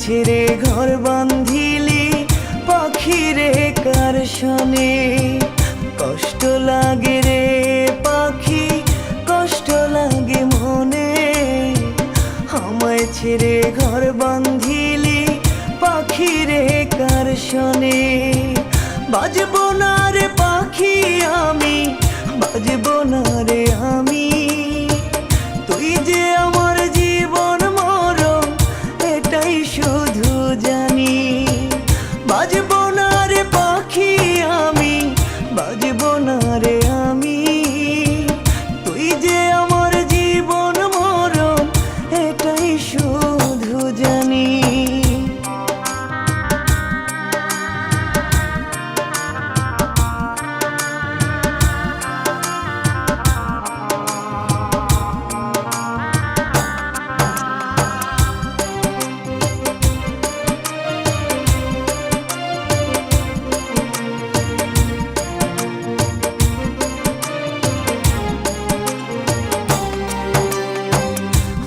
ছেড়ে ঘর বাঁধিলি পাখিরে কার শোনে। কষ্ট লাগে রে পাখি, কষ্ট লাগে মনে, আমায় ছেড়ে ঘর বাঁধিলি পাখিরে কার শোনে। বাজবো না রে পাখি আমি, বাজবো না রে আমি, তুই যে আমার জীবন মরণ এটাই শুধু জানি। বাজবো না রে পাখি আমি, বাজবো না রে আমি, তুই যে আমার জীবন মরণ এটাই শুধু জানি।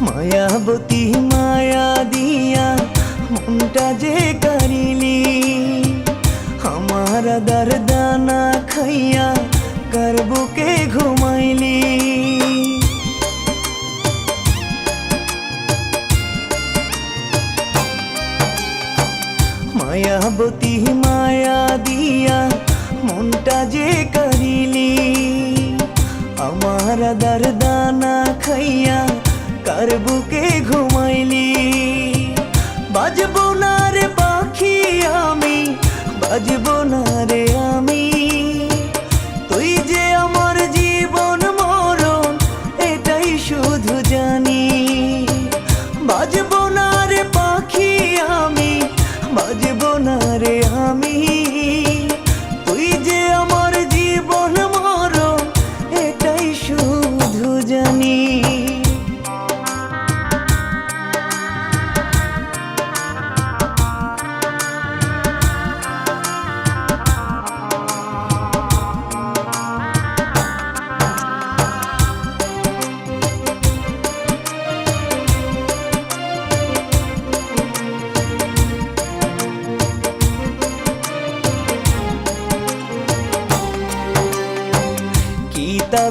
মায়াবতী মায়া দিয়া মনটা যে কারিলি, আমার দারদানা খাইয়া কার বুকে ঘুমাইলি। মায়াবতী মায়া দিয়া মনটা যে কারিলি, আমার দারদানা খাইয়া কার বুকে ঘুমাইলি। বাজবো না রে পাখি আমি, বাজবো না রে আমি, তুই যে আমার জীবন মরণ এটাই শুধু জানি। বাজবো না রে পাখি আমি, বাজবো না রে আমি, তুই যে আমার জীবন মরণ এটাই শুধু জানি।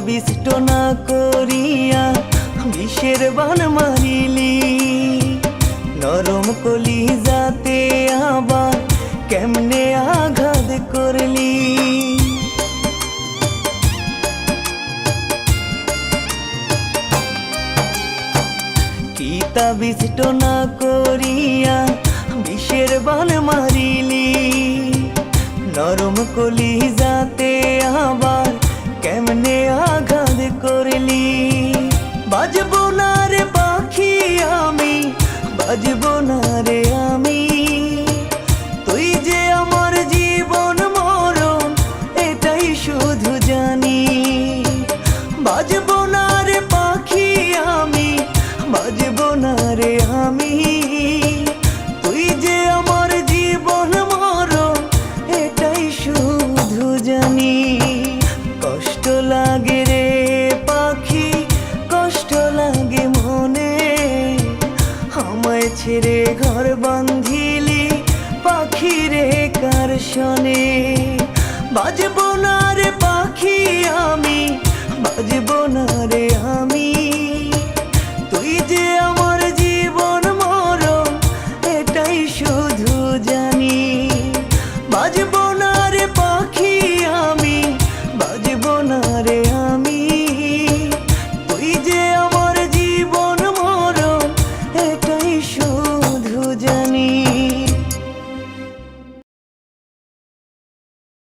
বিষ্ট না করিয়া বিষের বান মারিলি, নরম কলি যাতে আবার কেমনে আঘাত করলি। কিতা বিষ্ট না করিয়া বিষের বান মারিলি, নরম কলি যাতে আবার কেমনে আঘাত করলি। বাজবো না রে পাখি আমি, বাজবো না রে আমি, তুই যে আমার জীবন মরণ এটাই শুধু জানি। বাজবো না রে পাখি আমি, বাজবো না রে আমি, তুই যে আমার জীবন মরণ এটাই শুধু জানি। কষ্ট লাগে রে পাখি, কষ্ট লাগে মনে, আমায় ছেড়ে ঘর বাঁধিলি পাখিরে কার শোনে। বাজবো না রে পাখি আমি, বাজবো না রে আমি, তুই যে